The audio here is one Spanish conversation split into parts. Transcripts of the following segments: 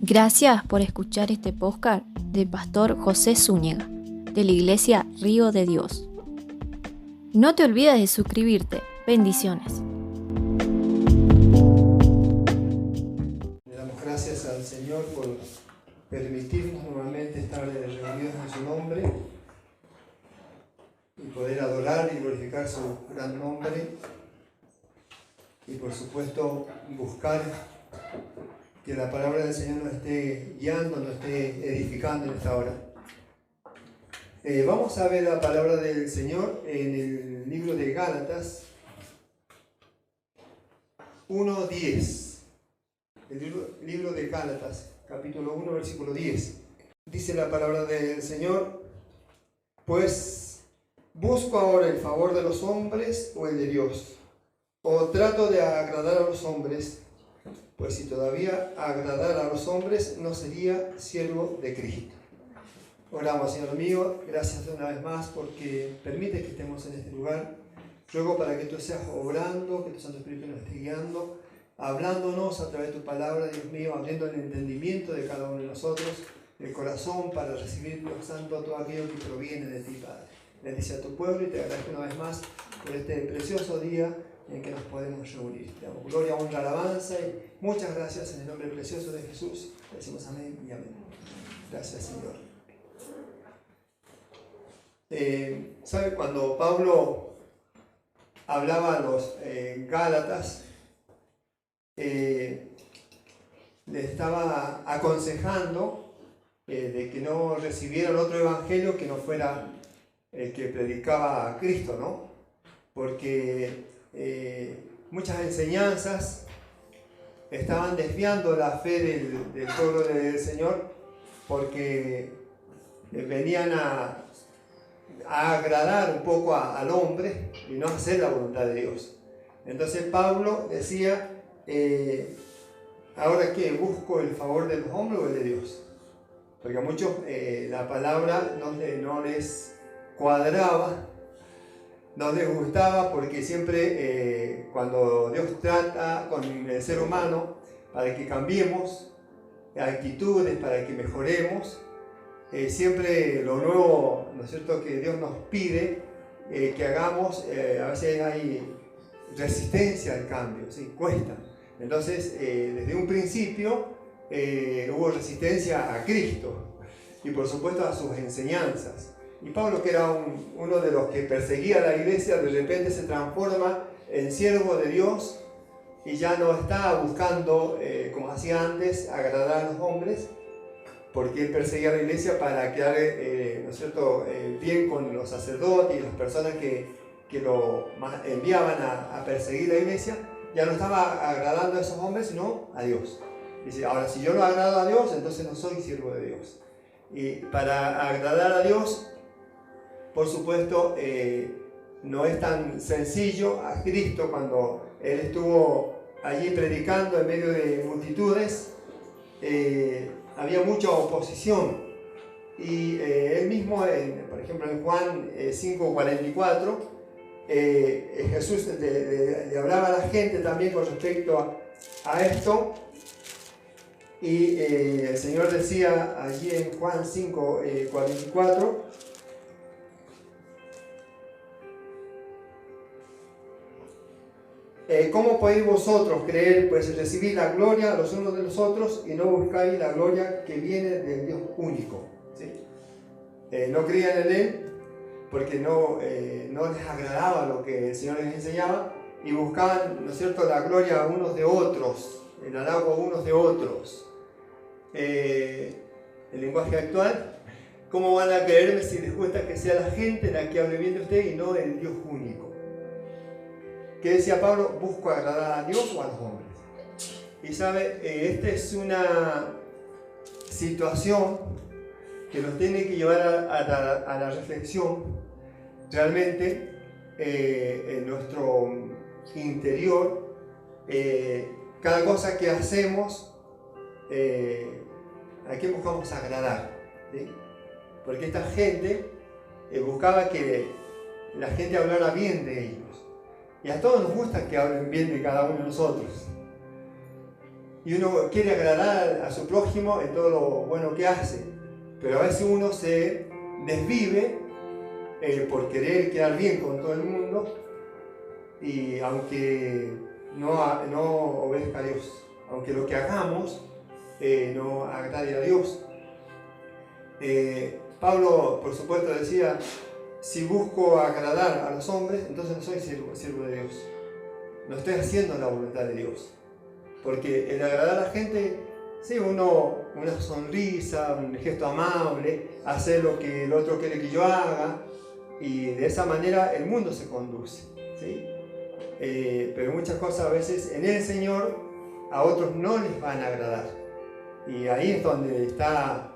Gracias por escuchar este podcast del pastor José Zúñiga, de la Iglesia Río de Dios. No te olvides de suscribirte. Bendiciones. Le damos gracias al Señor por permitirnos nuevamente estar reunidos en su nombre y poder adorar y glorificar su gran nombre y por supuesto buscar que la palabra del Señor nos esté guiando, nos esté edificando en esta hora. Vamos a ver la palabra del Señor en el libro de Gálatas 1:10. El libro de Gálatas, capítulo 1, versículo 10. Dice la palabra del Señor: pues busco ahora el favor de los hombres o el de Dios, o trato de agradar a los hombres, pues si todavía agradara a los hombres no sería siervo de Cristo. Oramos. Señor mío, gracias una vez más porque permites que estemos en este lugar. Ruego para que tú seas obrando, que tu Santo Espíritu nos esté guiando, hablándonos a través de tu palabra, Dios mío, abriendo el entendimiento de cada uno de nosotros, el corazón para recibir, Dios Santo, todo aquello que proviene de ti, Padre. Bendice a tu pueblo y te agradezco una vez más por este precioso día en que nos podemos reunir. Te damos gloria, honra, alabanza y muchas gracias en el nombre precioso de Jesús. Le decimos amén y amén. Gracias, Señor. ¿Sabe? Cuando Pablo hablaba a los Gálatas, le estaba aconsejando de que no recibieran otro evangelio que no fuera el que predicaba a Cristo, ¿no? Porque muchas enseñanzas estaban desviando la fe del pueblo del Señor, porque venían a agradar un poco al hombre y no hacer la voluntad de Dios. Entonces Pablo decía: ¿ahora qué? ¿Busco el favor de los hombres o el de Dios? Porque a muchos la palabra no les cuadraba, no les gustaba, porque siempre cuando Dios trata con el ser humano para que cambiemos actitudes, para que mejoremos, siempre lo nuevo, ¿no es cierto?, que Dios nos pide que hagamos, a veces hay resistencia al cambio, ¿sí? Cuesta. Entonces, desde un principio hubo resistencia a Cristo y por supuesto a sus enseñanzas. Y Pablo, que era uno de los que perseguía a la iglesia, de repente se transforma en siervo de Dios y ya no está buscando, como hacía antes, agradar a los hombres, porque él perseguía a la iglesia para quedar, ¿no es cierto?, bien con los sacerdotes y las personas que lo enviaban a perseguir la iglesia. Ya no estaba agradando a esos hombres, sino a Dios. Dice: ahora, si yo no agrado a Dios, entonces no soy siervo de Dios. Y para agradar a Dios, por supuesto, no es tan sencillo. A Cristo, cuando Él estuvo allí predicando en medio de multitudes, había mucha oposición. Y él mismo, por ejemplo, en Juan 5:44, Jesús le hablaba a la gente también con respecto a esto. Y el Señor decía allí en Juan 5:44, ¿cómo podéis vosotros creer, pues recibir la gloria los unos de los otros y no buscáis la gloria que viene del Dios único? ¿Sí? No creían en Él porque no les agradaba lo que el Señor les enseñaba y buscaban, ¿no es cierto?, la gloria unos de otros, el halago unos de otros. El lenguaje actual: ¿cómo van a creerme si les cuesta que sea la gente la que hable bien de usted y no el Dios único? ¿Qué decía Pablo? ¿Busco agradar a Dios o a los hombres? Y sabe, esta es una situación que nos tiene que llevar a la reflexión. Realmente, en nuestro interior, cada cosa que hacemos, ¿a quién buscamos agradar? ¿Sí? Porque esta gente buscaba que la gente hablara bien de ellos. Y a todos nos gusta que hablen bien de cada uno de nosotros. Y uno quiere agradar a su prójimo en todo lo bueno que hace. Pero a veces uno se desvive por querer quedar bien con todo el mundo. Y aunque no obedezca a Dios, aunque lo que hagamos no agrade a Dios. Pablo, por supuesto, decía: si busco agradar a los hombres, entonces no soy siervo de Dios. No estoy haciendo la voluntad de Dios. Porque el agradar a la gente, sí, una sonrisa, un gesto amable, hacer lo que el otro quiere que yo haga, y de esa manera el mundo se conduce, ¿sí? Pero muchas cosas a veces en el Señor a otros no les van a agradar. Y ahí es donde está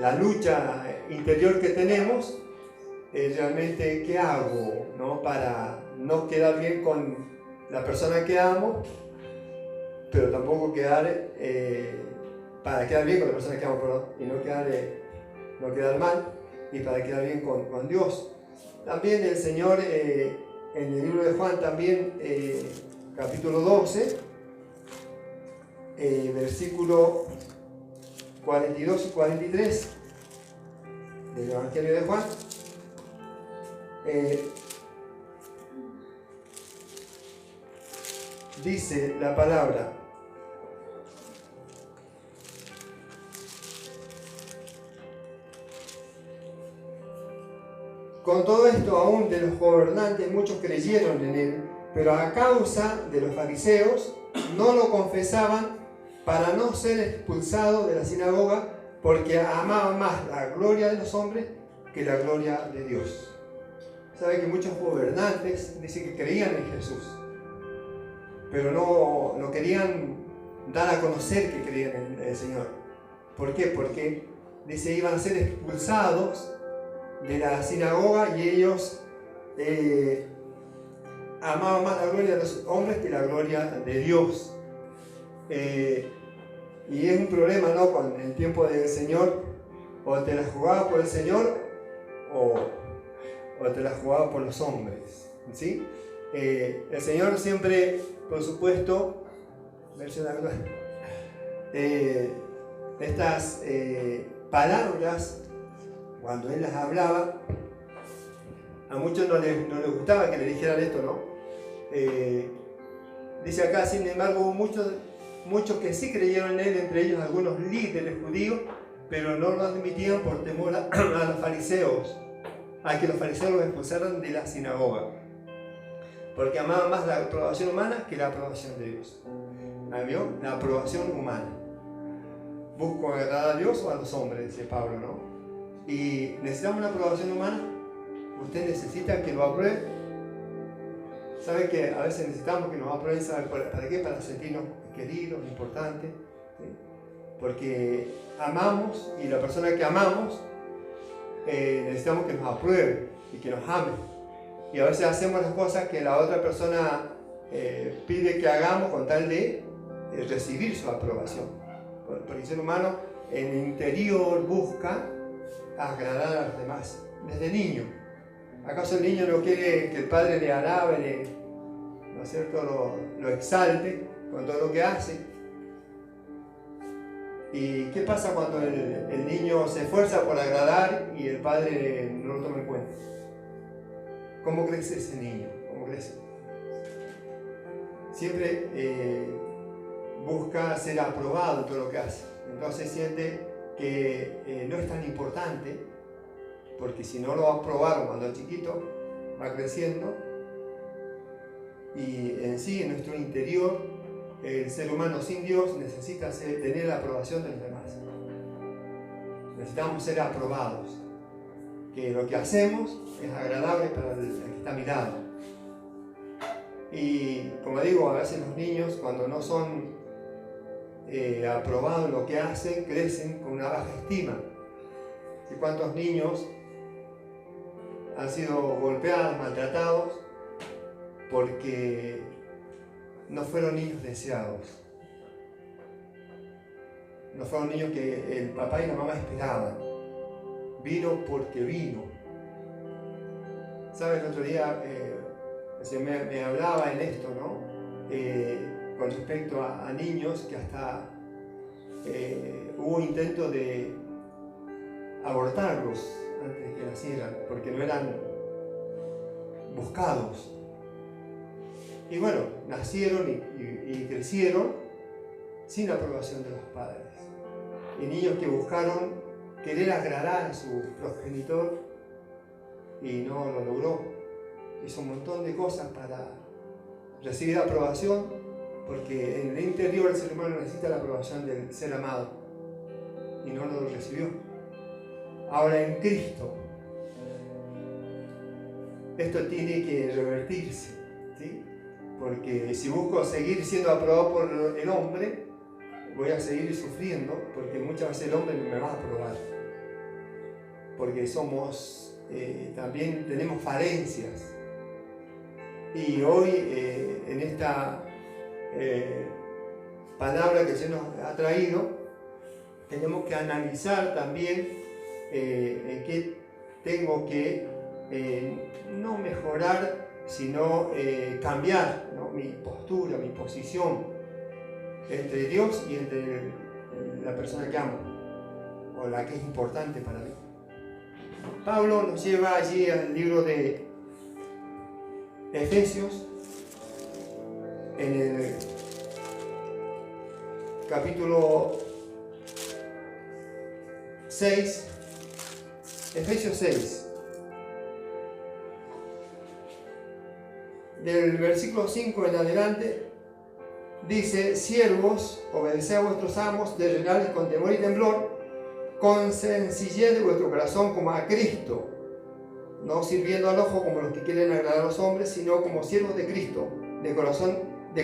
la lucha interior que tenemos. Realmente, ¿qué hago, no? Para no quedar bien con la persona que amo, pero tampoco para quedar bien con la persona que amo, perdón, y no quedar mal, y para quedar bien con Dios. También el Señor, en el libro de Juan, también, capítulo 12, versículo 42 y 43 del Evangelio de Juan, dice la palabra: con todo esto, aún de los gobernantes muchos creyeron en él, pero a causa de los fariseos no lo confesaban para no ser expulsados de la sinagoga, porque amaban más la gloria de los hombres que la gloria de Dios. Sabe que muchos gobernantes dicen que creían en Jesús, pero no querían dar a conocer que creían en el Señor. ¿Por qué? Porque dice iban a ser expulsados de la sinagoga, y ellos amaban más la gloria de los hombres que la gloria de Dios. Y es un problema, ¿no? Cuando en el tiempo del Señor, o te la jugabas por el Señor o te la jugabas por los hombres, ¿sí? El Señor siempre, por supuesto, estas palabras, cuando Él las hablaba, a muchos no les gustaba que le dijeran esto, ¿no? Dice acá: sin embargo, hubo muchos que sí creyeron en Él, entre ellos algunos líderes judíos, pero no lo admitían por temor a los fariseos, a que los fariseos los expulsaran de la sinagoga, porque amaban más la aprobación humana que la aprobación de Dios. ¿Vio? La aprobación humana. Busco agradar a Dios o a los hombres, dice Pablo, ¿no? Y necesitamos una aprobación humana. Usted necesita que lo apruebe. ¿Sabe que a veces necesitamos que nos aprueben? ¿Sabe para qué? Para sentirnos queridos, importantes, ¿sí? Porque amamos, y la persona que amamos necesitamos que nos apruebe y que nos ame. Y a veces hacemos las cosas que la otra persona pide que hagamos con tal de recibir su aprobación. Porque el ser humano en el interior busca agradar a los demás, desde niño. ¿Acaso el niño no quiere que el padre le alabe, ¿no es cierto?, lo exalte con todo lo que hace? ¿Y qué pasa cuando el niño se esfuerza por agradar y el padre no lo toma en cuenta? ¿Cómo crece ese niño? ¿Cómo crece? Siempre busca ser aprobado en todo lo que hace. Entonces siente que no es tan importante, porque si no lo aprobaron cuando es chiquito, va creciendo, y en sí, en nuestro interior, el ser humano sin Dios necesita tener la aprobación de los demás. Necesitamos ser aprobados, que lo que hacemos es agradable para el que está a mi lado. Y como digo, a veces los niños, cuando no son aprobados en lo que hacen, crecen con una baja estima. ¿Cuántos niños han sido golpeados, maltratados, porque no fueron niños deseados? No fueron niños que el papá y la mamá esperaban. Vino porque vino. ¿Sabe? El otro día el Señor me hablaba en esto, ¿no? Con respecto a niños que hasta hubo intento de abortarlos antes de que nacieran, porque no eran buscados. Y bueno, nacieron y crecieron sin la aprobación de los padres. Y niños que buscaron querer agradar a su progenitor y no lo logró. Hizo un montón de cosas para recibir aprobación, porque en el interior el ser humano necesita la aprobación del ser amado y no lo recibió. Ahora en Cristo esto tiene que revertirse, ¿sí? Porque si busco seguir siendo aprobado por el hombre, voy a seguir sufriendo, porque muchas veces el hombre no me va a aprobar, porque somos, también tenemos falencias. Y hoy en esta palabra que se nos ha traído, tenemos que analizar también en qué tengo que no mejorar, sino cambiar, ¿no? Mi postura, mi posición entre Dios y entre la persona que amo, o la que es importante para mí. Pablo nos lleva allí al libro de Efesios, en el capítulo 6, Efesios 6, del versículo 5 en adelante, dice: siervos, obedeced a vuestros amos, terrenales con temor y temblor, con sencillez de vuestro corazón como a Cristo, no sirviendo al ojo como los que quieren agradar a los hombres, sino como siervos de Cristo, de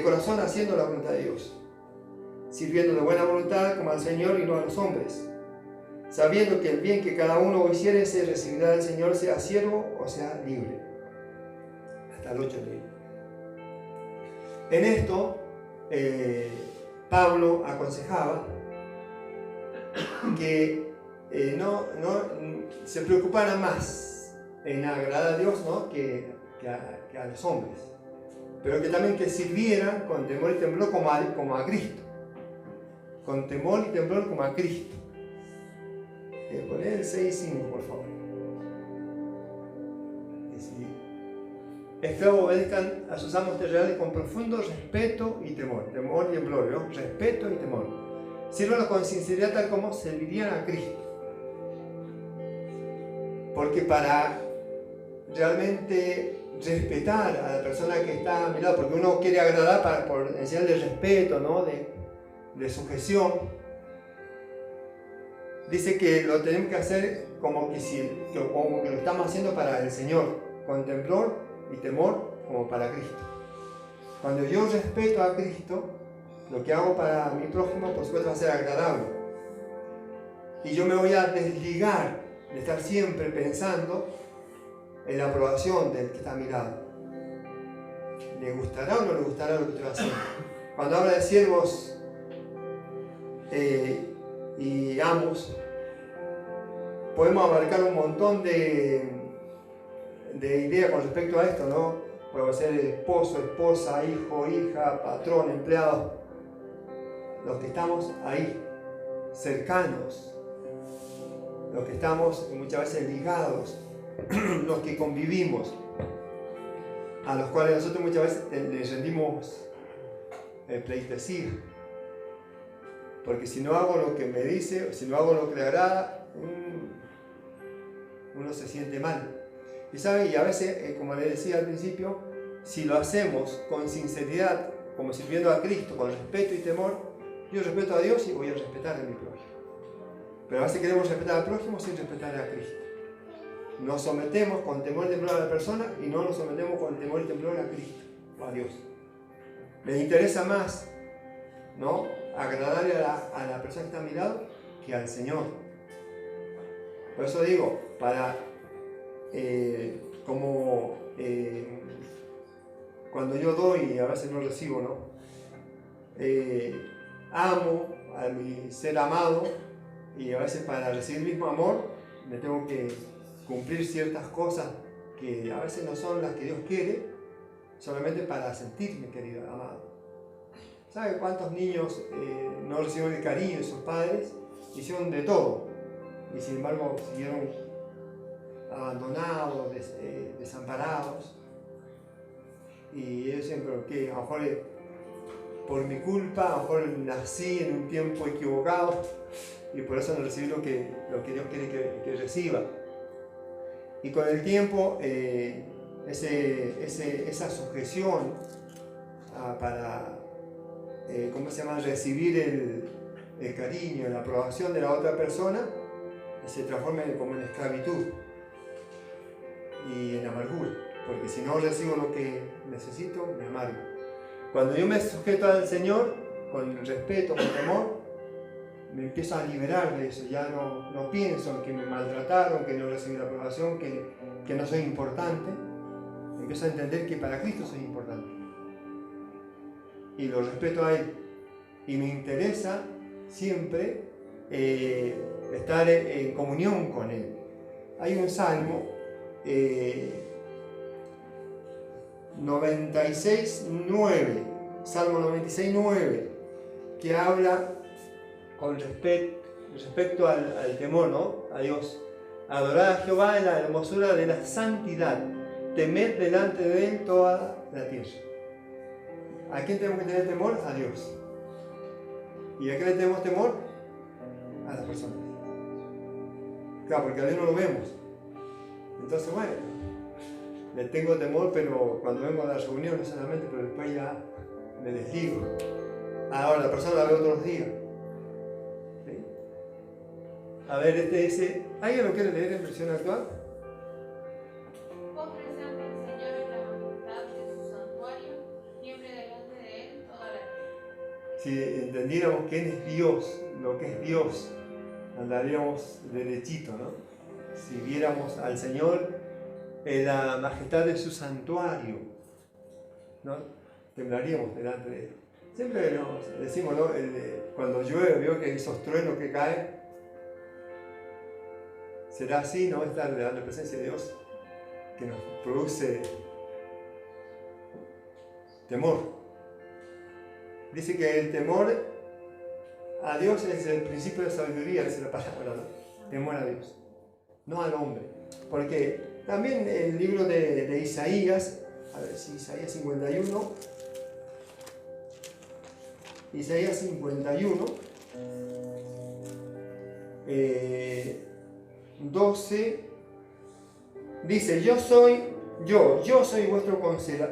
corazón haciendo la voluntad de Dios, sirviendo de buena voluntad como al Señor y no a los hombres, sabiendo que el bien que cada uno hiciere se recibirá del Señor, sea siervo o sea libre. Hasta el 8 leí. En esto Pablo aconsejaba que no se preocupara más en agradar a Dios, ¿no? que a los hombres, pero que también que sirvieran con temor y temblor como a Cristo, con temor y temblor como a Cristo. Poner el 6:5 por favor. Esclavos, obedezcan a sus amos terrenales con profundo respeto y temor y temblor, ¿no? Respeto y temor. Sírvanlo con sinceridad tal como servirían a Cristo. Porque para realmente respetar a la persona que está a mi lado, porque uno quiere agradar por enseñarle respeto, ¿no? de sujeción, dice que lo tenemos que hacer como que lo estamos haciendo para el Señor, con temblor y temor como para Cristo. Cuando yo respeto a Cristo, lo que hago para mi prójimo, por supuesto, va a ser agradable. Y yo me voy a desligar de estar siempre pensando en la aprobación del que está a mi lado. ¿Le gustará o no le gustará lo que estoy haciendo? Cuando habla de siervos y amos, podemos abarcar un montón de ideas con respecto a esto, ¿no? Puede ser esposo, esposa, hijo, hija, patrón, empleado. Los que estamos ahí, cercanos, los que estamos muchas veces ligados, los que convivimos, a los cuales nosotros muchas veces les rendimos pleitesía. Porque si no hago lo que me dice, si no hago lo que le agrada, uno se siente mal. Y sabe, y a veces, como le decía al principio, si lo hacemos con sinceridad, como sirviendo a Cristo, con respeto y temor, yo respeto a Dios y voy a respetar a mi prójimo. Pero a veces queremos respetar al prójimo sin respetar a Cristo. Nos sometemos con temor y temblor a la persona y no nos sometemos con temor y temblor a Cristo o a Dios. Les interesa más, ¿no?, agradarle a la persona que está a mi lado que al Señor. Por eso digo, cuando yo doy y a veces no recibo, ¿no? Amo a mi ser amado y a veces para recibir el mismo amor me tengo que cumplir ciertas cosas que a veces no son las que Dios quiere, solamente para sentirme querido, amado. ¿Sabe cuántos niños no recibieron el cariño de sus padres? Hicieron de todo y sin embargo siguieron abandonados, desamparados. Y ellos siempre, que a lo mejor por mi culpa, a lo mejor nací en un tiempo equivocado y por eso no recibí lo que Dios quiere que reciba. Y con el tiempo, esa sujeción para recibir el cariño, la aprobación de la otra persona, se transforma como en esclavitud y en amargura, porque si no recibo lo que necesito, me amargo. Cuando yo me sujeto al Señor, con respeto, con temor, me empiezo a liberar de eso. Ya no pienso en que me maltrataron, que no recibí la aprobación, que no soy importante. Empiezo a entender que para Cristo soy importante. Y lo respeto a Él. Y me interesa siempre estar en comunión con Él. Hay un salmo 96:9, Salmo 96:9, que habla con respecto al temor, ¿no? A Dios. Adorad a Jehová en la hermosura de la santidad, temed delante de Él toda la tierra. ¿A quién tenemos que tener temor? A Dios. ¿Y a qué le tenemos temor? A las personas. Claro, porque a Dios no lo vemos. Entonces, bueno, le tengo temor, pero cuando vengo a la reunión, no solamente, pero después ya me desligo. Ahora la persona la veo todos los días. ¿Sí? A ver, este dice, ¿alguien lo quiere leer en versión actual? Póstrese ante el Señor en la majestad de su santuario, tiemble delante de Él toda la tierra. Si entendiéramos quién es Dios, lo que es Dios, andaríamos derechito, ¿no? Si viéramos al Señor en la majestad de su santuario, ¿no? Temblaríamos delante de Él. Siempre nos decimos, ¿no? Cuando llueve, veo que esos truenos que caen, será así, ¿no? Estar delante de la presencia de Dios, que nos produce temor. Dice que el temor a Dios es el principio de sabiduría, dice la palabra, ¿no? Temor a Dios, no al hombre. Porque también el libro de Isaías, a ver si Isaías 51, 12, dice, yo soy vuestro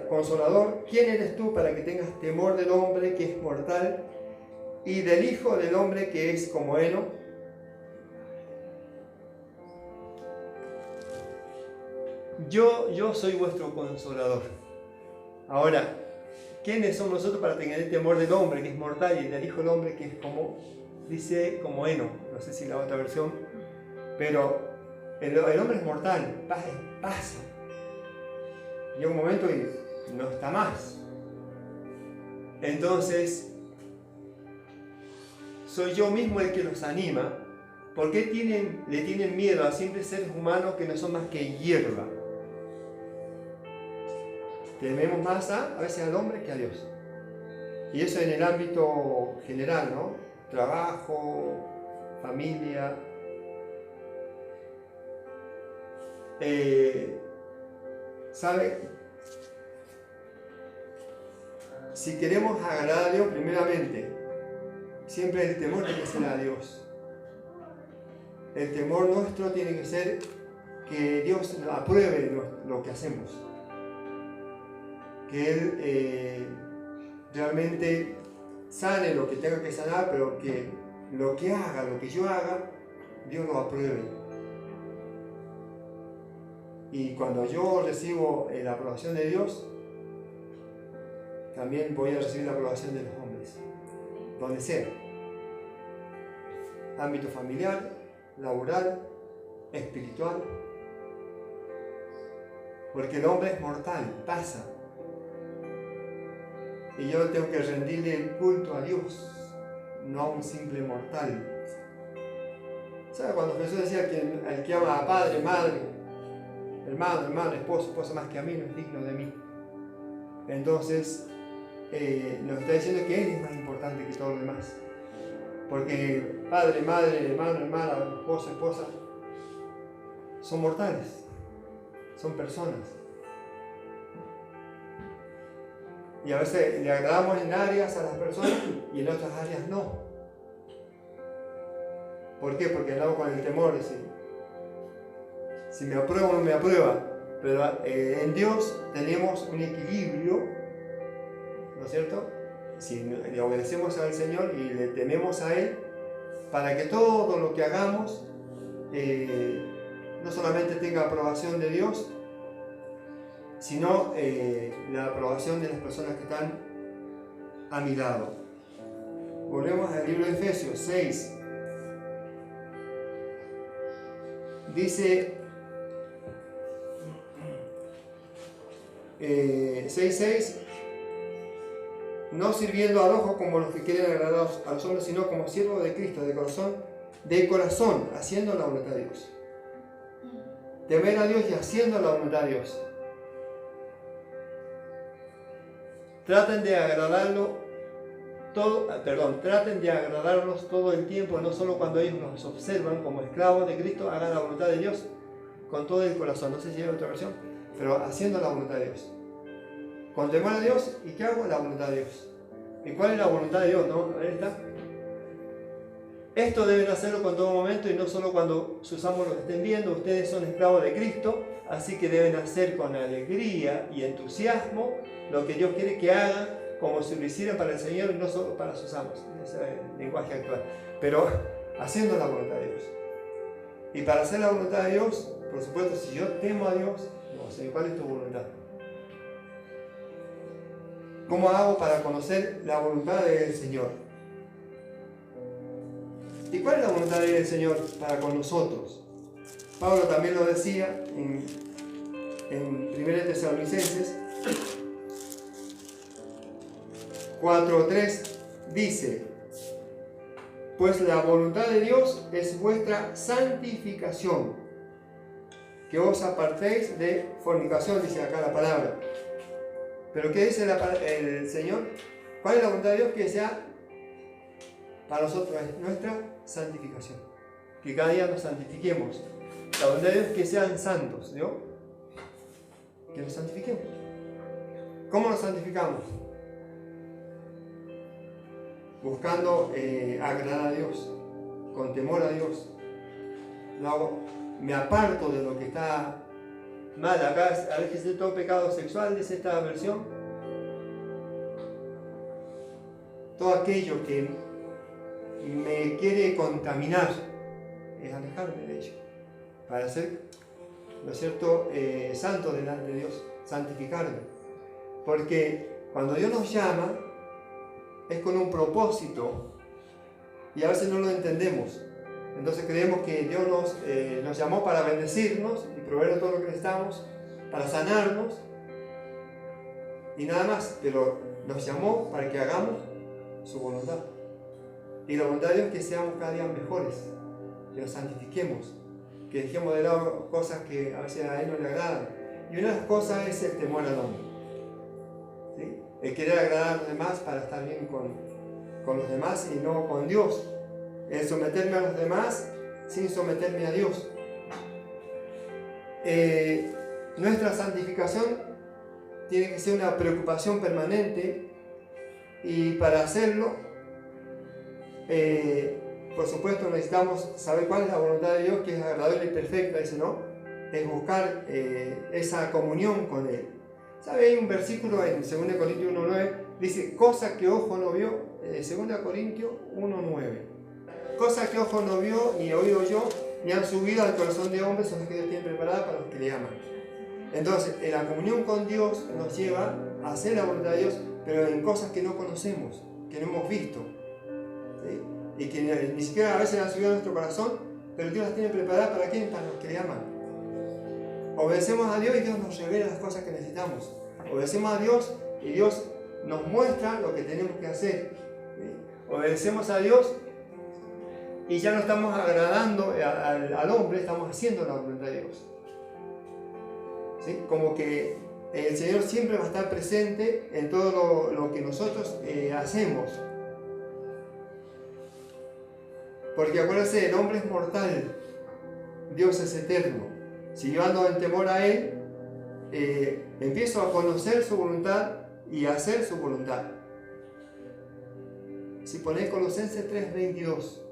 consolador. ¿Quién eres tú para que tengas temor del hombre que es mortal y del hijo del hombre que es como heno? Yo soy vuestro consolador. Ahora, ¿quiénes somos nosotros para tener temor del hombre que es mortal y del hijo del hombre que es como, dice, como heno? No sé si la otra versión, pero el hombre es mortal, pasa. Llega un momento y no está más. Entonces, soy yo mismo el que los anima. ¿Por qué le tienen miedo a simples seres humanos que no son más que hierba? Tememos más a veces al hombre que a Dios. Y eso en el ámbito general, ¿no? Trabajo, familia. ¿Sabe? Si queremos agradar a Dios, primeramente, siempre el temor tiene que ser a Dios. El temor nuestro tiene que ser que Dios apruebe lo que hacemos. Que Él realmente sane lo que tenga que sanar, pero que lo que yo haga, Dios lo apruebe. Y cuando yo recibo la aprobación de Dios, también voy a recibir la aprobación de los hombres, donde sea. Ámbito familiar, laboral, espiritual. Porque el hombre es mortal, pasa. Y yo tengo que rendirle el culto a Dios, no a un simple mortal. ¿Sabe cuando Jesús decía que el que ama a padre, madre, hermano, esposo, esposa más que a mí no es digno de mí? Entonces, nos está diciendo que Él es más importante que todo lo demás. Porque padre, madre, hermano, hermana, esposo, esposa, son mortales, son personas. Y a veces le agradamos en áreas a las personas y en otras áreas no. ¿Por qué? Porque andamos con el temor de si me aprueba o no me aprueba. Pero en Dios tenemos un equilibrio, ¿no es cierto? Si le obedecemos al Señor y le tememos a Él, para que todo lo que hagamos no solamente tenga aprobación de Dios, sino la aprobación de las personas que están a mi lado. Volvemos al libro de Efesios 6. Dice 6:6, no sirviendo al ojo como los que quieren agradar a los hombres, sino como siervos de Cristo, de corazón, haciendo la voluntad de Dios. Temer a Dios y haciendo la voluntad de Dios. Traten de agradarlos todo el tiempo, no solo cuando ellos nos observan como esclavos de Cristo, hagan la voluntad de Dios con todo el corazón. No sé si hay otra versión, pero haciendo la voluntad de Dios. Con temor a Dios, ¿y qué hago? La voluntad de Dios. ¿Y cuál es la voluntad de Dios? ¿No? Ahí está. Esto deben hacerlo con todo momento y no solo cuando sus amos los estén viendo. Ustedes son esclavos de Cristo, así que deben hacer con alegría y entusiasmo lo que Dios quiere que hagan, como si lo hicieran para el Señor y no solo para sus amos. Ese es el lenguaje actual. Pero haciendo la voluntad de Dios. Y para hacer la voluntad de Dios, por supuesto, si yo temo a Dios, no sé cuál es tu voluntad. ¿Cómo hago para conocer la voluntad del Señor? ¿Y cuál es la voluntad del Señor para con nosotros? Pablo también lo decía en 1 Tesalonicenses 4:3, dice: pues la voluntad de Dios es vuestra santificación, que os apartéis de fornicación, dice acá la palabra. ¿Pero qué dice el Señor? ¿Cuál es la voluntad de Dios? Que sea para nosotros nuestra santificación. Que cada día nos santifiquemos. La voluntad de Dios es que sean santos, ¿no? Que nos santifiquemos. ¿Cómo nos santificamos? Buscando agradar a Dios, con temor a Dios. Me aparto de lo que está mal. Acá a veces es todo pecado sexual, dice esta versión. Todo aquello que me quiere contaminar es alejarme de ello, para ser, ¿no es cierto?, santo delante de Dios, santificarme. Porque cuando Dios nos llama, es con un propósito y a veces no lo entendemos. Entonces creemos que Dios nos llamó para bendecirnos y proveernos todo lo que necesitamos, para sanarnos y nada más, pero nos llamó para que hagamos su voluntad. Y la voluntad de Dios es que seamos cada día mejores, que nos santifiquemos, que dejemos de lado cosas que a veces a Él no le agradan. Y una de las cosas es el temor al hombre, ¿sí? El querer agradar a los demás para estar bien con los demás y no con Dios. El someterme a los demás sin someterme a Dios. Nuestra santificación tiene que ser una preocupación permanente, y para hacerlo, por supuesto, necesitamos saber cuál es la voluntad de Dios, que es agradable y perfecta, dice, ¿no? Es buscar esa comunión con Él. ¿Sabe? Hay un versículo en 2 Corintios 1:9, dice: cosa que ojo no vio, 2 Corintios 1:9. Cosa que ojo no vio, ni oído yo, ni han subido al corazón de hombres, son las que Dios tiene preparadas para los que le aman. Entonces, en la comunión con Dios nos lleva a hacer la voluntad de Dios, pero en cosas que no conocemos, que no hemos visto, ¿sí? Y que ni siquiera a veces han subido a nuestro corazón, pero Dios las tiene preparadas para quienes, para los que le aman. Obedecemos a Dios y Dios nos revela las cosas que necesitamos. Obedecemos a Dios y Dios nos muestra lo que tenemos que hacer, ¿sí? Obedecemos a Dios y ya no estamos agradando al hombre, estamos haciendo la voluntad de Dios, ¿sí? Como que el Señor siempre va a estar presente en todo lo que nosotros hacemos. Porque acuérdense, el hombre es mortal, Dios es eterno. Si yo ando en temor a Él, empiezo a conocer su voluntad y a hacer su voluntad. Si ponéis Colosenses 3:22.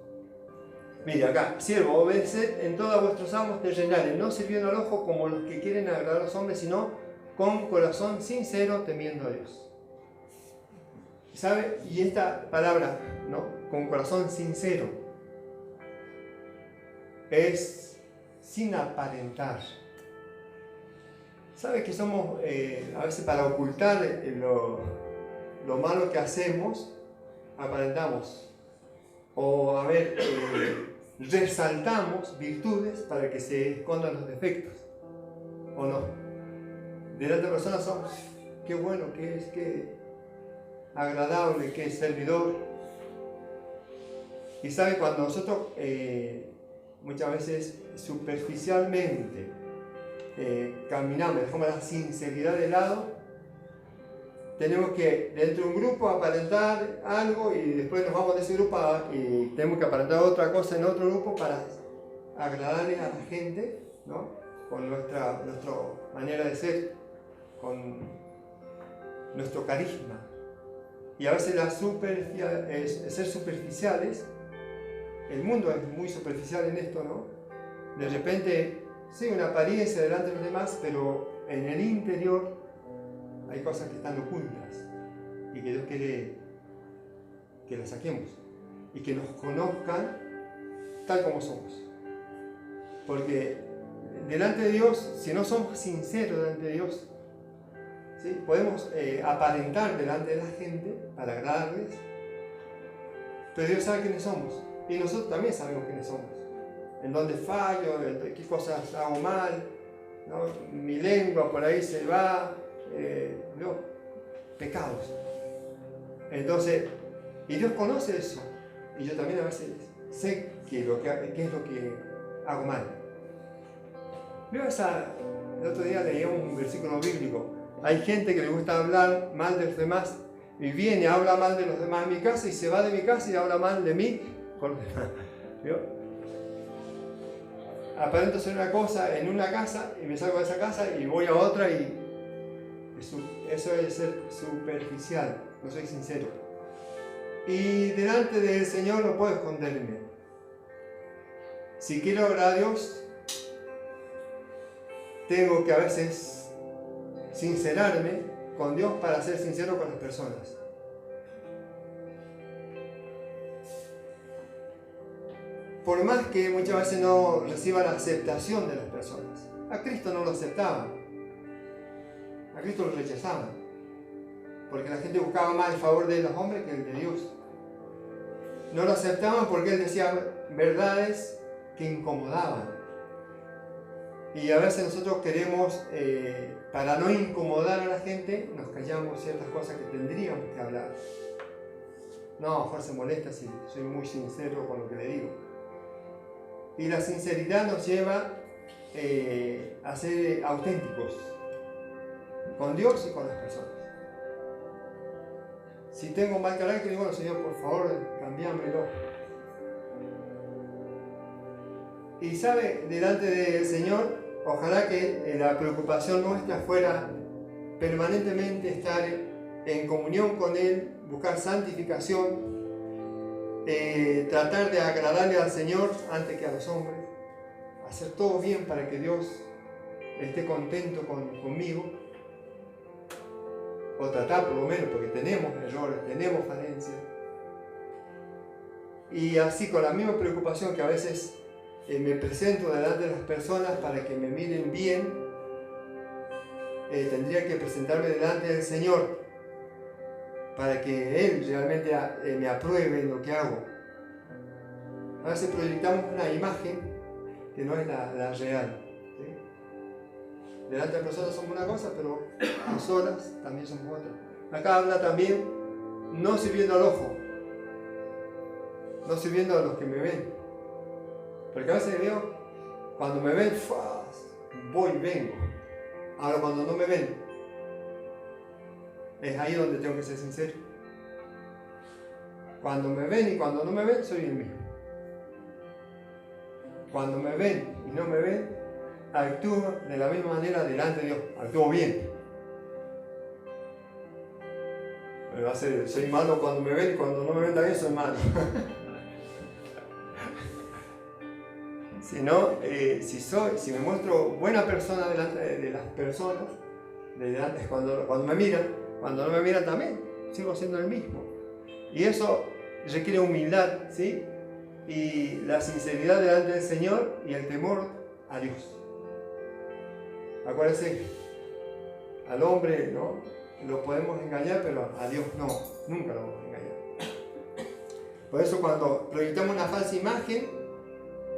Mira acá, siervo, obedeced en todos vuestros amos terrenales, no sirviendo al ojo como los que quieren agradar a los hombres, sino con corazón sincero, temiendo a Dios. ¿Sabe? Y esta palabra, ¿no? Con corazón sincero, es sin aparentar. ¿Sabe que somos, a veces para ocultar lo malo que hacemos, aparentamos? O a ver, resaltamos virtudes para que se escondan los defectos, ¿o no? Delante de personas somos, qué bueno que es, qué agradable que es servidor. Y sabe, cuando nosotros muchas veces superficialmente caminamos, dejamos la sinceridad de lado, tenemos que dentro de un grupo aparentar algo y después nos vamos de ese grupo y tenemos que aparentar otra cosa en otro grupo para agradarle a la gente, ¿no? Con nuestra manera de ser, con nuestro carisma. Y a veces ser superficiales, el mundo es muy superficial en esto, ¿no? De repente, sí, una apariencia delante de los demás, pero en el interior hay cosas que están ocultas y que Dios quiere que las saquemos y que nos conozcan tal como somos. Porque delante de Dios, si no somos sinceros delante de Dios, ¿sí? Podemos aparentar delante de la gente para agradarles, pero Dios sabe quiénes somos y nosotros también sabemos quiénes somos, en dónde fallo, qué cosas hago mal, ¿no? Mi lengua por ahí se va, no, pecados. Entonces, y Dios conoce eso, y yo también a veces sé qué es lo que hago mal. El otro día leía un versículo bíblico. Hay gente que le gusta hablar mal de los demás y viene, habla mal de los demás en mi casa y se va de mi casa y habla mal de mí con los demás. ¿Vio? Aparento ser una cosa en una casa y me salgo de esa casa y voy a otra y eso es ser superficial, no soy sincero. Y delante del Señor no puedo esconderme. Si quiero agradar a Dios, tengo que a veces sincerarme con Dios para ser sincero con las personas. Por más que muchas veces no reciba la aceptación de las personas. A Cristo no lo aceptaban. A Cristo lo rechazaban. Porque la gente buscaba más el favor de los hombres que el de Dios. No lo aceptaban porque Él decía verdades que incomodaban. Y a veces nosotros queremos, para no incomodar a la gente, nos callamos ciertas cosas que tendríamos que hablar. No, mejor se molesta si soy muy sincero con lo que le digo. Y la sinceridad nos lleva a ser auténticos con Dios y con las personas. Si tengo mal carácter, digo, bueno, Señor, por favor, cambiámelo. Y sabe, delante del Señor, ojalá que la preocupación nuestra fuera permanentemente estar en comunión con Él, buscar santificación, tratar de agradarle al Señor antes que a los hombres, hacer todo bien para que Dios esté contento conmigo, o tratar por lo menos, porque tenemos errores, tenemos falencias, y así con la misma preocupación que a veces me presento delante de las personas para que me miren bien, tendría que presentarme delante del Señor para que Él realmente me apruebe en lo que hago. A veces proyectamos una imagen que no es la real, ¿sí? Delante de las personas somos una cosa, pero a solas también somos otra. Acá habla también no sirviendo al ojo, no sirviendo a los que me ven. Porque a veces veo, cuando me ven, voy y vengo. Ahora cuando no me ven, Es ahí donde tengo que ser sincero. Cuando me ven y cuando no me ven, soy el mismo. Cuando me ven y no me ven, actúo de la misma manera delante de Dios. Actúo bien. Pero va a ser, soy malo cuando me ven y cuando no me ven también soy malo. Si no, si me muestro buena persona delante de las personas, cuando me miran, cuando no me miran también, sigo siendo el mismo. Y eso requiere humildad, ¿sí? Y la sinceridad delante del Señor y el temor a Dios. Acuérdense, al hombre, ¿no?, lo podemos engañar, pero a Dios no, nunca lo vamos a engañar. Por eso cuando proyectamos una falsa imagen,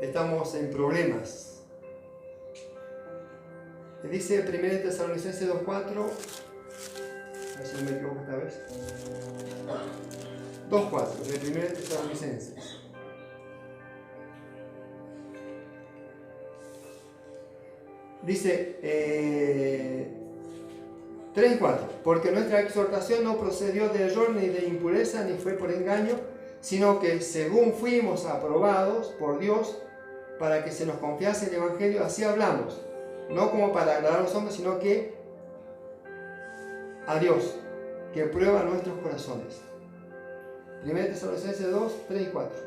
estamos en problemas. Dice 1 Tesalonicenses 2:4, a ver si no me equivoco esta vez. 2:4 de 1 Tesalonicenses. Dice 3 y 4, porque nuestra exhortación no procedió de error ni de impureza ni fue por engaño, sino que según fuimos aprobados por Dios para que se nos confiase el Evangelio, así hablamos, no como para agradar a los hombres, sino que a Dios, que prueba nuestros corazones. 1 Tesalonicenses 2, 3 y 4.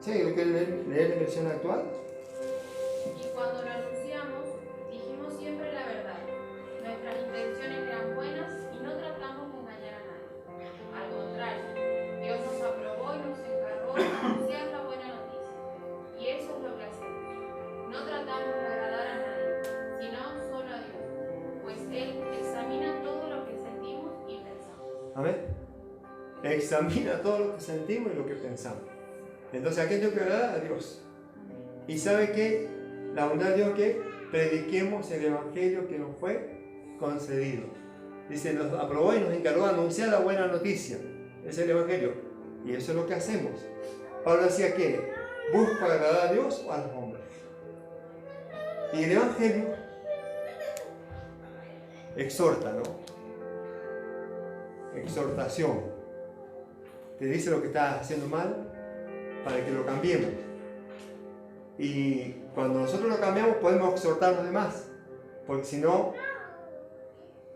¿Sí? ¿Lo quieren leer en versión actual? Y cuando lo anunciamos, dijimos siempre la verdad. Nuestras intenciones eran buenas y no tratamos de engañar a nadie. Al contrario, Dios nos aprobó y nos encargó de anunciar la buena noticia. Y eso es lo que hacemos. No tratamos de agradar a nadie, sino solo a Dios, pues Él examina todo lo que sentimos y pensamos. Amén. Examina todo lo que sentimos y lo que pensamos. Entonces, ¿a quién tengo que agradar? A Dios. Y ¿sabe qué? La bondad de Dios, que prediquemos el Evangelio que nos fue concedido. Dice, nos aprobó y nos encargó de anunciar la buena noticia. Es el Evangelio. Y eso es lo que hacemos. Pablo decía que busca agradar a Dios o a los hombres. Y el Evangelio exhorta, ¿no? Exhortación. Te dice lo que estás haciendo mal para que lo cambiemos. Y cuando nosotros lo cambiamos, podemos exhortar a los demás. Porque si no,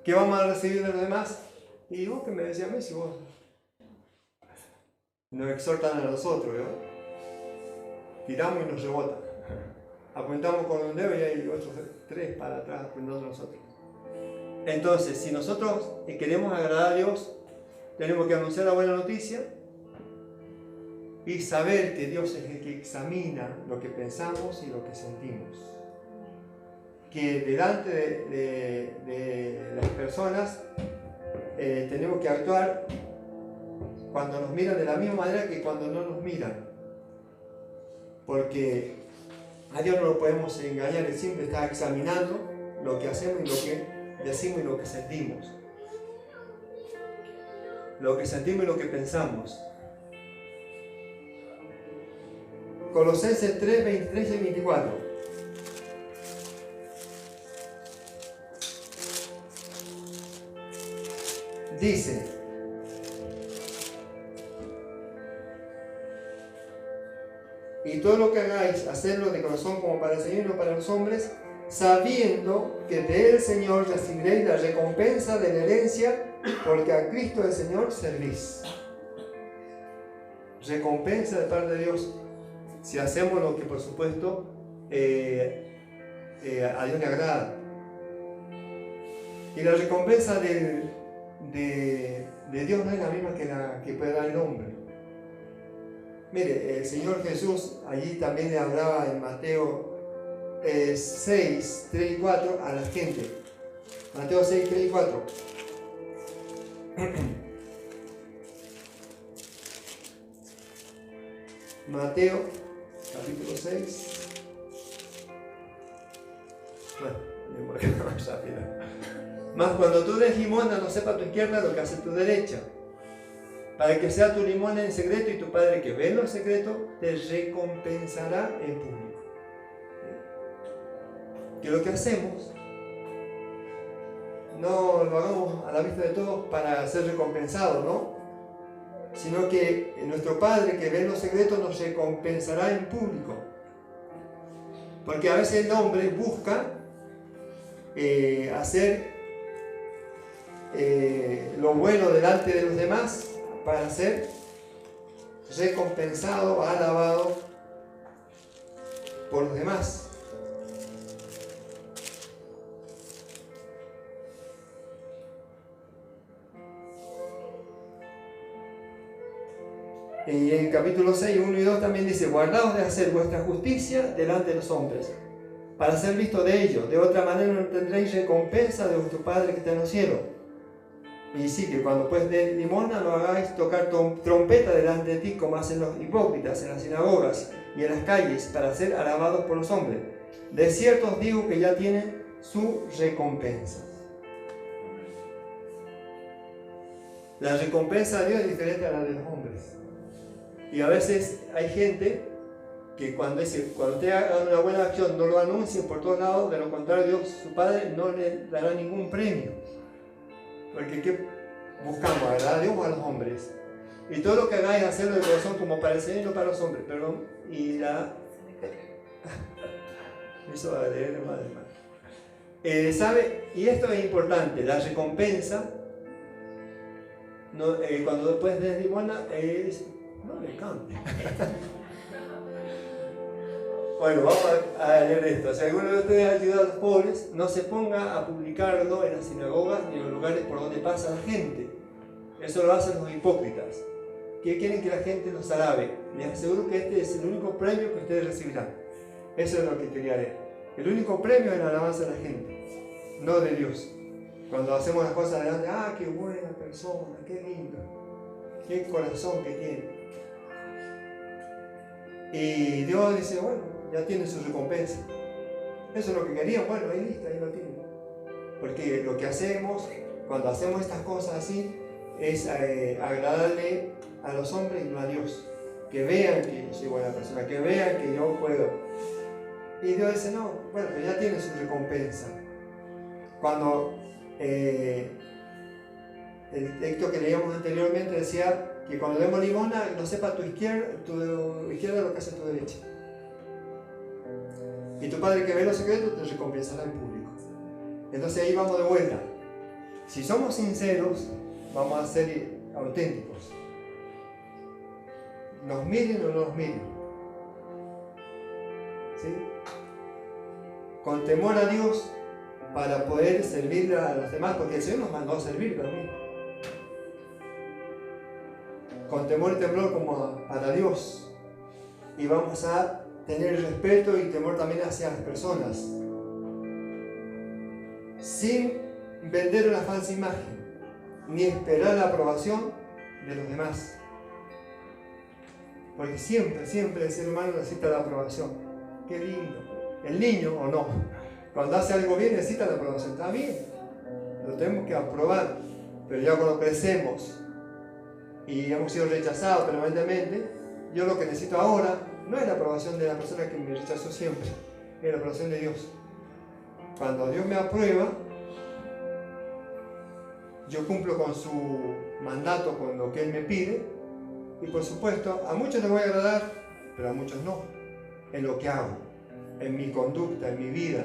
¿qué vamos a recibir de los demás? Y vos, que me decías a mí, si vos nos exhortan a nosotros, ¿no? Tiramos y nos rebotan. Apuntamos con un dedo y hay otros 3 para atrás apuntando a nosotros. Entonces, si nosotros queremos agradar a Dios, tenemos que anunciar la buena noticia y saber que Dios es el que examina lo que pensamos y lo que sentimos. Que delante de las personas tenemos que actuar cuando nos miran de la misma manera que cuando no nos miran. Porque a Dios no lo podemos engañar, Él siempre está examinando lo que hacemos y lo que decimos y lo que sentimos. Lo que sentimos y lo que pensamos. Colosenses 3, 23 y 24. Dice: y todo lo que hagáis, hacedlo de corazón como para el Señor y no para los hombres, sabiendo que de Él, Señor, recibiréis la recompensa de la herencia, porque a Cristo el Señor servís. Recompensa de parte de Dios, si hacemos lo que por supuesto a Dios le agrada. Y la recompensa de Dios no es la misma que la que puede dar el hombre. Mire, el Señor Jesús allí también le hablaba en Mateo 6, 3 y 4 a la gente. Mateo 6, 3 y 4. Mateo, capítulo 6. Bueno, por ejemplo, más rápido. Mas cuando tú des limosna, no sepa tu izquierda lo que hace tu derecha, para que sea tu limosna en secreto, y tu Padre que ve en lo secreto te recompensará en público. Que lo que hacemos no lo hagamos a la vista de todos para ser recompensados, ¿no? Sino que nuestro Padre que ve en los secretos nos recompensará en público. Porque a veces el hombre busca hacer lo bueno delante de los demás para ser recompensado, alabado por los demás. Y en capítulo 6, 1 y 2 también dice: guardaos de hacer vuestra justicia delante de los hombres, para ser visto de ellos. De otra manera no tendréis recompensa de vuestro Padre que está en los cielos. Y sí, que cuando pues de limosna no hagáis tocar trompeta delante de ti, como hacen los hipócritas en las sinagogas y en las calles, para ser alabados por los hombres. De cierto os digo que ya tienen su recompensa. La recompensa de Dios es diferente a la de los hombres. Y a veces hay gente que cuando usted haga una buena acción no lo anuncie por todos lados, de lo contrario Dios, su Padre, no le dará ningún premio. Porque ¿qué buscamos? ¿Agradar a Dios o a los hombres? Y todo lo que hagáis, hacerlo de corazón como para el Señor y no para los hombres. Perdón. Y eso va a leer mal. ¿Sabe? Y esto es importante. La recompensa, no, cuando después de limosna, no me cambie. Bueno, vamos a leer esto. Si alguno de ustedes ha ayudado a los pobres, no se ponga a publicarlo en las sinagogas ni en los lugares por donde pasa la gente. Eso lo hacen los hipócritas, que quieren que la gente los alabe. Les aseguro que este es el único premio que ustedes recibirán. Eso es lo que quería leer. El único premio es la alabanza de la gente, no de Dios. Cuando hacemos las cosas delante, qué buena persona, qué linda, qué corazón que tiene. Y Dios dice, bueno, ya tiene su recompensa. Eso es lo que querían, bueno, ahí listo, ahí lo tienen. Porque lo que hacemos, cuando hacemos estas cosas así, es agradarle a los hombres y no a Dios. Que vean que yo soy buena persona, que vean que yo puedo. Y Dios dice, no, bueno, pues ya tiene su recompensa. Cuando el texto que leíamos anteriormente decía que cuando demos limosna, no sepa tu izquierda lo que hace tu derecha. Y tu Padre que ve los secretos te recompensará en público. Entonces ahí vamos de vuelta. Si somos sinceros, vamos a ser auténticos. Nos miren o no nos miren. ¿Sí? Con temor a Dios para poder servir a los demás, porque el Señor nos mandó a servir también. Con temor y temblor como para Dios. Y vamos a tener respeto y temor también hacia las personas. Sin vender una falsa imagen, ni esperar la aprobación de los demás. Porque siempre el ser humano necesita la aprobación. Qué lindo. El niño o no, cuando hace algo bien necesita la aprobación. Está bien, lo tenemos que aprobar. Pero ya cuando crecemos y hemos sido rechazados permanentemente, yo lo que necesito ahora no es la aprobación de la persona que me rechazó siempre, es la aprobación de Dios. Cuando Dios me aprueba, yo cumplo con su mandato, con lo que Él me pide, y por supuesto a muchos les voy a agradar, pero a muchos no, en lo que hago, en mi conducta, en mi vida.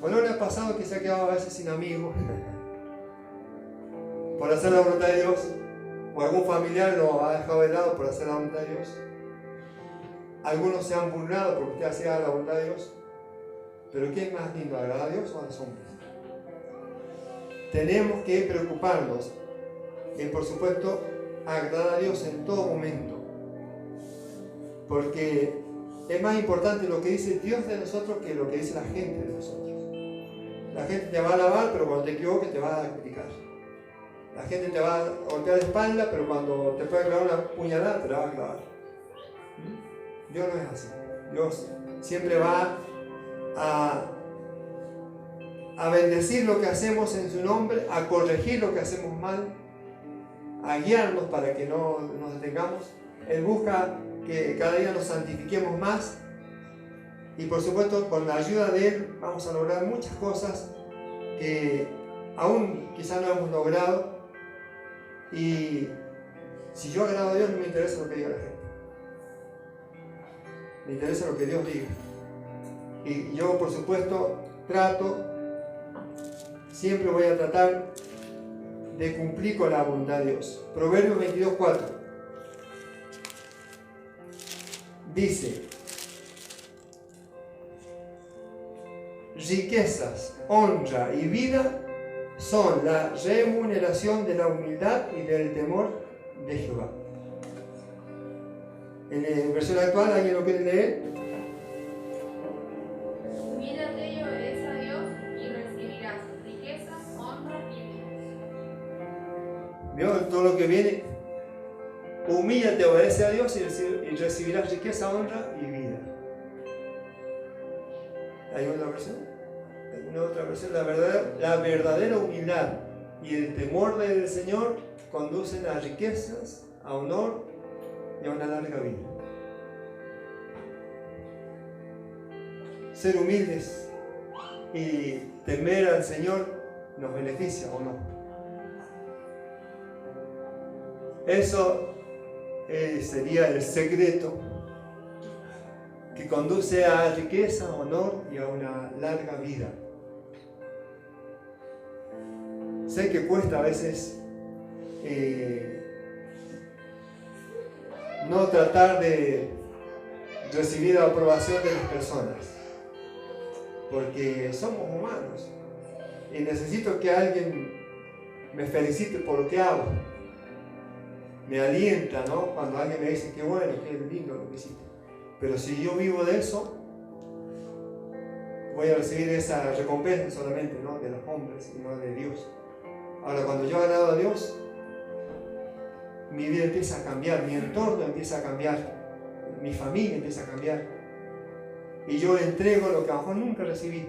¿O no le ha pasado que se ha quedado a veces sin amigos por hacer la voluntad de Dios? ¿O algún familiar lo ha dejado de lado por hacer la voluntad de Dios? Algunos se han burlado porque usted hacía la voluntad de Dios. Pero ¿quién es más lindo, agradar a Dios o a los hombres? Tenemos que preocuparnos en, por supuesto, agradar a Dios en todo momento. Porque es más importante lo que dice Dios de nosotros que lo que dice la gente de nosotros. La gente te va a alabar, pero cuando te equivoques te va a criticar. La gente te va a golpear de espalda, pero cuando te puede clavar una puñalada, te la va a clavar. Dios no es así. Dios siempre va a bendecir lo que hacemos en su nombre, a corregir lo que hacemos mal, a guiarnos para que no nos detengamos. Él busca que cada día nos santifiquemos más y por supuesto con la ayuda de Él vamos a lograr muchas cosas que aún quizás no hemos logrado, y si yo agrado a Dios no me interesa lo que diga la gente, me interesa lo que Dios diga. Y yo, por supuesto, siempre voy a tratar de cumplir con la voluntad de Dios. Proverbios 22:4 dice: riquezas, honra y vida son la remuneración de la humildad y del temor de Jehová. En la versión actual, ¿alguien lo quiere leer? Humíllate y obedece a Dios y recibirás riquezas, honra y vida. ¿Vio? Todo lo que viene. Humíllate, obedece a Dios y recibirás riqueza, honra y vida. ¿Hay otra versión? ¿Alguna otra versión? La verdadera humildad y el temor del Señor conducen a riquezas, a honor y a una larga vida. Ser humildes y temer al Señor nos beneficia o no. Eso sería el secreto que conduce a riqueza, honor y a una larga vida. Sé que cuesta a veces no tratar de recibir la aprobación de las personas, porque somos humanos y necesito que alguien me felicite por lo que hago. Me alienta, ¿no? Cuando alguien me dice qué bueno, qué lindo lo que hiciste. Pero si yo vivo de eso, voy a recibir esa recompensa solamente, ¿no? De los hombres y no de Dios. Ahora, cuando yo agrado a Dios, mi vida empieza a cambiar, mi entorno empieza a cambiar, mi familia empieza a cambiar. Y yo entrego lo que a lo mejor nunca recibí.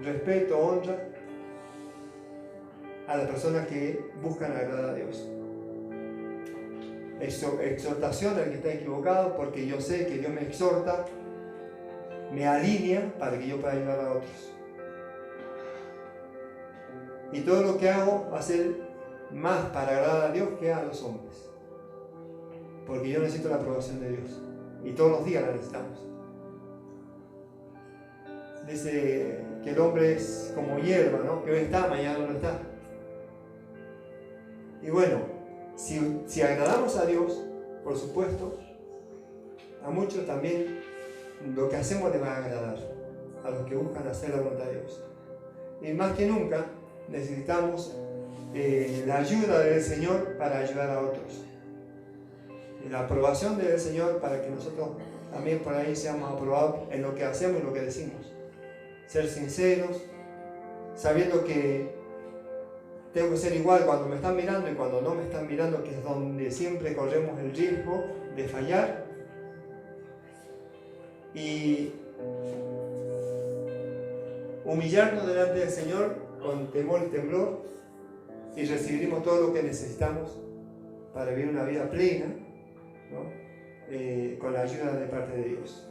Respeto, honra a las personas que buscan agradar a Dios. Exhortación al que está equivocado, porque yo sé que Dios me exhorta, me alinea para que yo pueda ayudar a otros. Y todo lo que hago va a ser más para agradar a Dios que a los hombres, porque yo necesito la aprobación de Dios y todos los días la necesitamos. Dice que el hombre es como hierba, ¿no? Que hoy está, mañana no está. Y bueno, si agradamos a Dios, por supuesto, a muchos también lo que hacemos les va a agradar, a los que buscan hacer la voluntad de Dios. Y más que nunca necesitamos la ayuda del Señor para ayudar a otros, la aprobación del Señor para que nosotros también por ahí seamos aprobados en lo que hacemos y lo que decimos. Ser sinceros, sabiendo que tengo que ser igual cuando me están mirando y cuando no me están mirando, que es donde siempre corremos el riesgo de fallar. Y humillarnos delante del Señor con temor y temblor, y recibiremos todo lo que necesitamos para vivir una vida plena, ¿no? Con la ayuda de parte de Dios.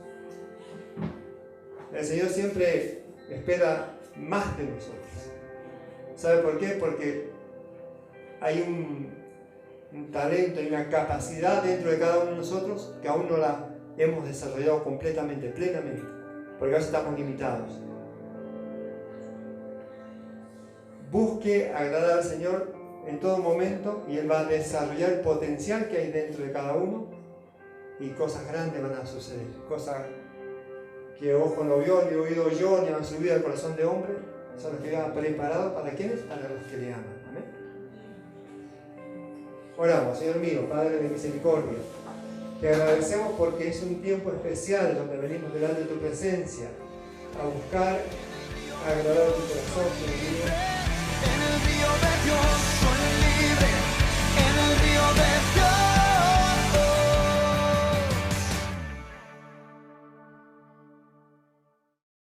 El Señor siempre espera más de nosotros. ¿Sabe por qué? Porque hay un talento y una capacidad dentro de cada uno de nosotros que aún no la hemos desarrollado completamente, plenamente, porque a veces estamos limitados. Busque agradar al Señor en todo momento y Él va a desarrollar el potencial que hay dentro de cada uno, y cosas grandes van a suceder, cosas que ojo no vio, ni oído yo, ni han subido al corazón de hombre, son los que Dios ha preparado para quienes, para los que le aman. Amén. Oramos. Señor mío, Padre de misericordia, te agradecemos porque es un tiempo especial donde venimos delante de tu presencia a buscar agradar a tu corazón, Señor mío.